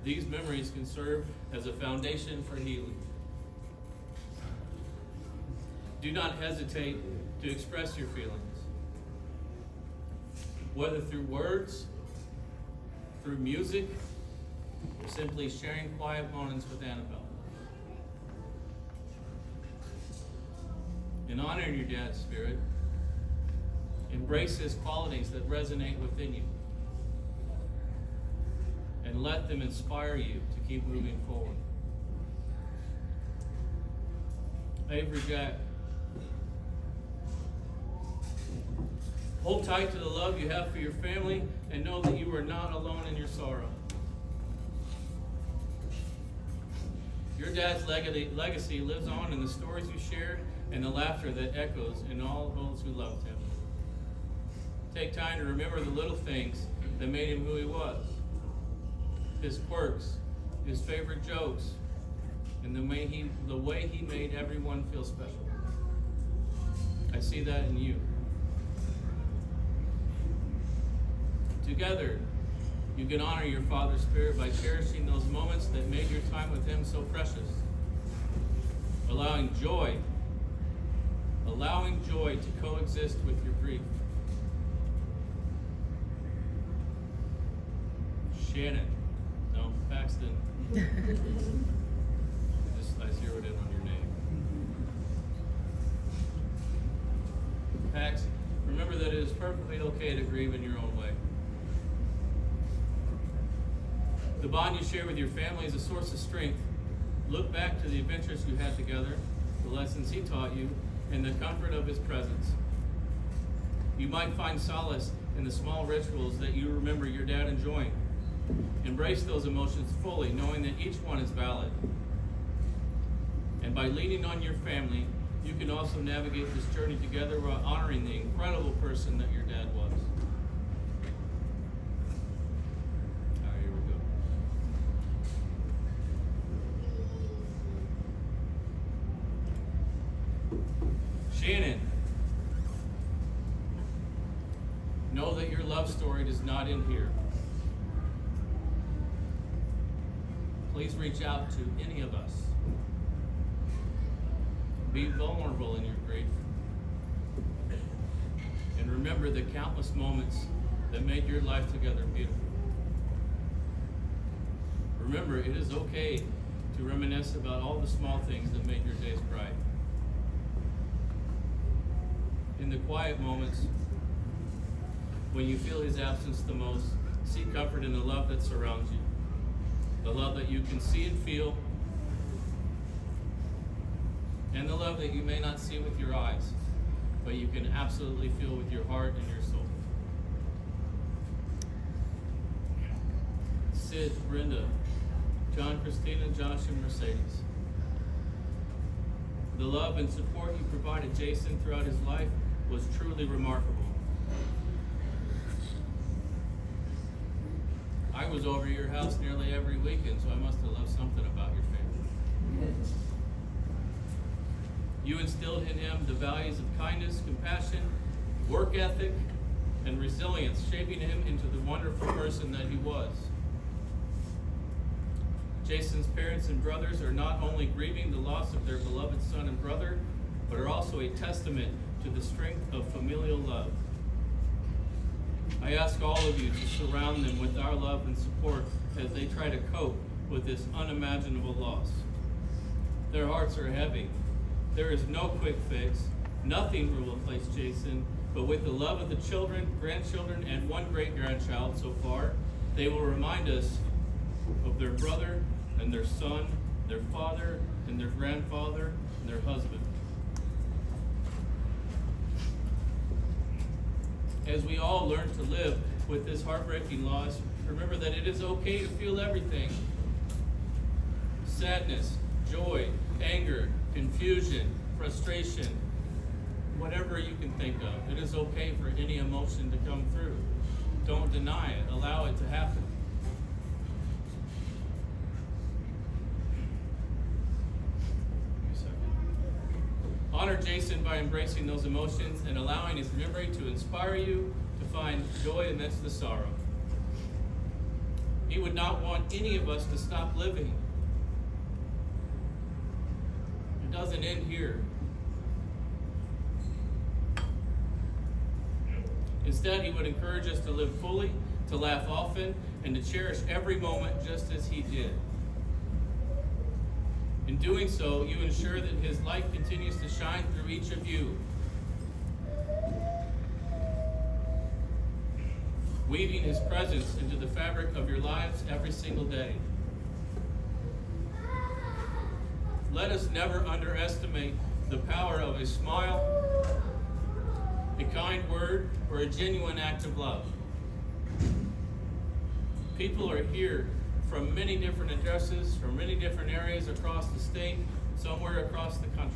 These memories can serve as a foundation for healing. Do not hesitate to express your feelings, whether through words, through music, or simply sharing quiet moments with Annabelle. In honoring your dad's spirit, embrace his qualities that resonate within you, and let them inspire you to keep moving forward. Avery Jack, hold tight to the love you have for your family and know that you are not alone in your sorrow. Your dad's legacy lives on in the stories you share, and the laughter that echoes in all those who loved him. Take time to remember the little things that made him who he was. His quirks, his favorite jokes, and the way he made everyone feel special. I see that in you. Together, you can honor your Father's Spirit by cherishing those moments that made your time with him so precious. Allowing joy to coexist with your grief. Paxton. I zeroed in on your name. Pax, remember that it is perfectly okay to grieve in your own way. The bond you share with your family is a source of strength. Look back to the adventures you had together, the lessons he taught you, and the comfort of his presence. You might find solace in the small rituals that you remember your dad enjoying. Embrace those emotions fully, knowing that each one is valid. And by leaning on your family, you can also navigate this journey together while honoring the incredible person that your dad was. All right, here we go. Shannon, know that your love story does not end here. Please reach out to any of us. Be vulnerable in your grief. And remember the countless moments that made your life together beautiful. Remember, it is okay to reminisce about all the small things that made your days bright. In the quiet moments, when you feel his absence the most, seek comfort in the love that surrounds you. The love that you can see and feel, and the love that you may not see with your eyes, but you can absolutely feel with your heart and your soul. Sid, Brenda, John, Christina, Josh, and Mercedes. The love and support you provided Jason throughout his life was truly remarkable. I was over your house nearly every weekend, so I must have loved something about your family. You instilled in him the values of kindness, compassion, work ethic, and resilience, shaping him into the wonderful person that he was. Jason's parents and brothers are not only grieving the loss of their beloved son and brother, but are also a testament to the strength of familial love. I ask all of you to surround them with our love and support as they try to cope with this unimaginable loss. Their hearts are heavy. There is no quick fix. Nothing will replace Jason, but with the love of the children, grandchildren, and one great-grandchild so far, they will remind us of their brother and their son, their father and their grandfather, and their husband. As we all learn to live with this heartbreaking loss, remember that it is okay to feel everything. Sadness, joy, anger, confusion, frustration, whatever you can think of. It is okay for any emotion to come through. Don't deny it. Allow it to happen. Honor Jason by embracing those emotions and allowing his memory to inspire you to find joy amidst the sorrow. He would not want any of us to stop living. It doesn't end here. Instead, he would encourage us to live fully, to laugh often, and to cherish every moment just as he did. In doing so, you ensure that his light continues to shine through each of you, weaving his presence into the fabric of your lives every single day. Let us never underestimate the power of a smile, a kind word, or a genuine act of love. People are here from many different addresses, from many different areas across the state, somewhere across the country.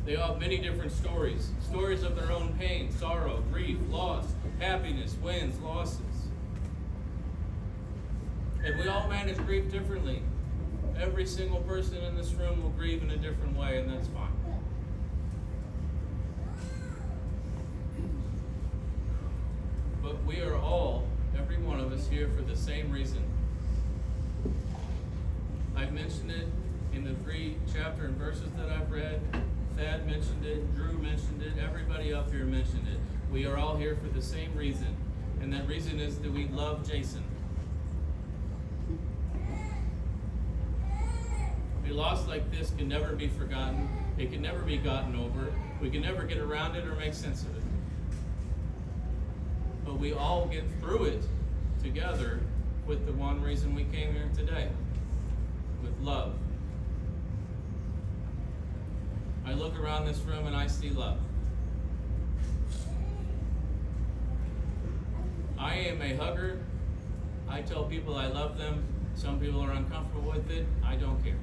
They all have many different stories. Stories of their own pain, sorrow, grief, loss, happiness, wins, losses. And we all manage grief differently. Every single person in this room will grieve in a different way, and that's fine. But we are all, every one of us, here for the same reason. I've mentioned it in the 3 chapter and verses that I've read. Thad mentioned it, Drew mentioned it, everybody up here mentioned it. We are all here for the same reason, and that reason is that we love Jason. A loss like this can never be forgotten. It can never be gotten over. We can never get around it or make sense of it. But we all get through it together with the one reason we came here today, with love. I look around this room and I see love. I am a hugger. I tell people I love them. Some people are uncomfortable with it. I don't care.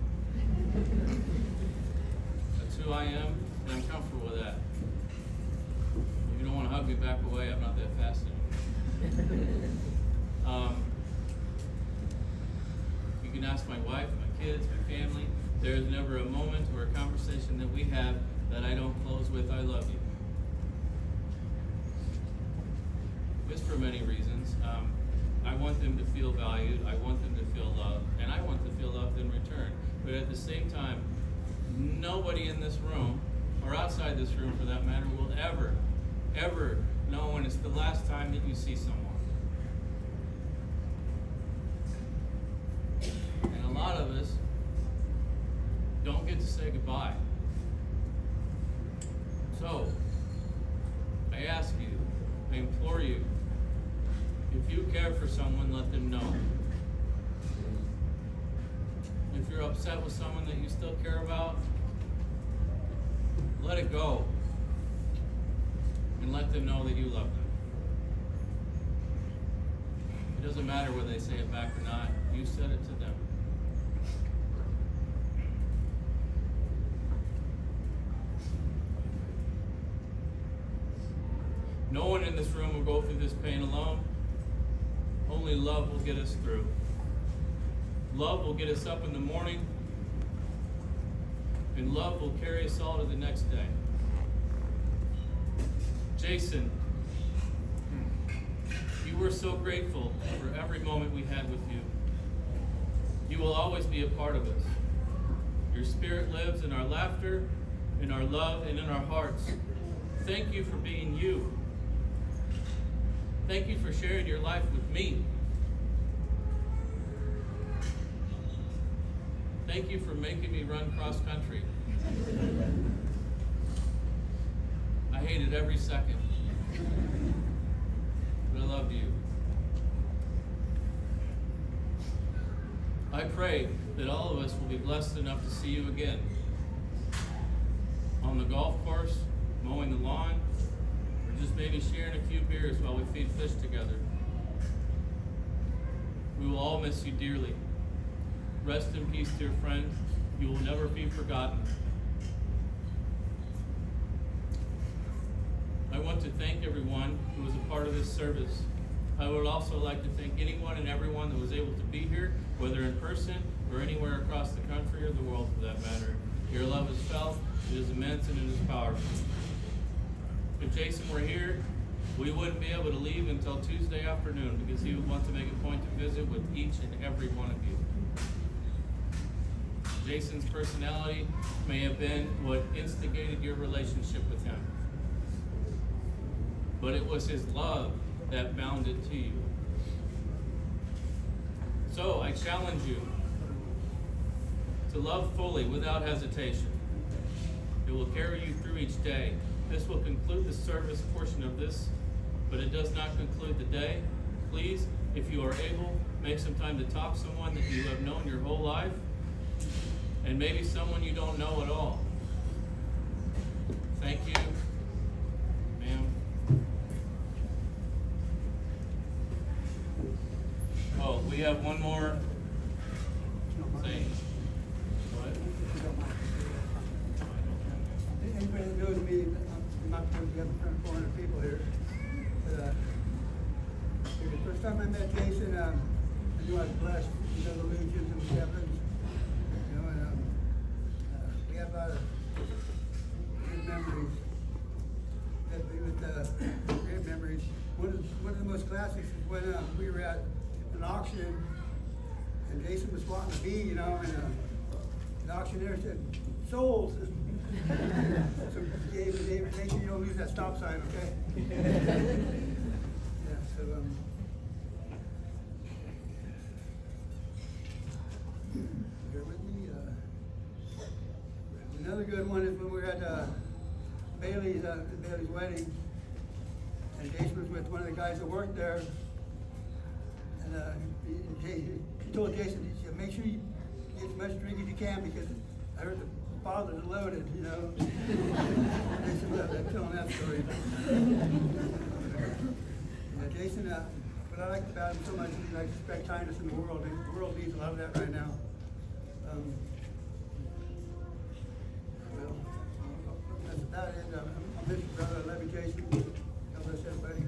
That's who I am, and I'm comfortable with that. If you don't want to hug me, back away. I'm not that fast anymore. You can ask my wife, my kids, my family. There is never a moment or a conversation that we have that I don't close with, I love you. Just for many reasons. I want them to feel valued, I want them to feel loved, and I want to feel loved in return. But at the same time, nobody in this room, or outside this room for that matter, will ever know when it's the last time that you see someone. And a lot of us don't get to say goodbye. So, I ask you, I implore you, if you care for someone, let them know. If you're upset with someone that you still care about, let it go. And let them know that you love them. It doesn't matter whether they say it back or not. You said it to them. No one in this room will go through this pain alone. Only love will get us through. Love will get us up in the morning, and love will carry us all to the next day. Jason, you were so grateful for every moment we had with you. You will always be a part of us. Your spirit lives in our laughter, in our love, and in our hearts. Thank you for being you. Thank you for sharing your life with me. Thank you for making me run cross country. I hated every second, but I loved you. I pray that all of us will be blessed enough to see you again on the golf course, mowing the lawn, or just maybe sharing a few beers while we feed fish together. We will all miss you dearly. Rest in peace, dear friend. You will never be forgotten. I want to thank everyone who was a part of this service. I would also like to thank anyone and everyone that was able to be here, whether in person or anywhere across the country or the world for that matter. Your love is felt, it is immense, and it is powerful. If Jason were here, we wouldn't be able to leave until Tuesday afternoon because he would want to make a point to visit with each and every one of you. Jason's personality may have been what instigated your relationship with him, but it was his love that bound it to you. So I challenge you to love fully without hesitation. It will carry you through each day. This will conclude the service portion of this, but it does not conclude the day. Please, if you are able, make some time to talk to someone that you have known your whole life, and maybe someone you don't know at all. Thank you, ma'am. Oh, we have one more thing. What? first time I met Jason, I knew I was blessed. You know, the Lugians and the Stephens. You know, and we have a lot of good memories. Great memories. One of the most classics is when we were at an auction, and Jason was wanting to be, you know, and the auctioneer said, "Souls." So David, make sure you don't lose that stop sign, okay? Yeah. So bear with me. Another good one is when we were at Bailey's wedding, and Jason was with one of the guys that worked there, and he told Jason, he said, "Make sure you get as much drink as you can, because I heard the bottles are loaded, you know." Jason loved telling that story. Yeah, Jason, what I liked about him so much is he likes to spread kindness in the world, and the world needs a lot of that right now. Well, that's about it. I'll miss you, brother. I love you, Jason. God bless everybody.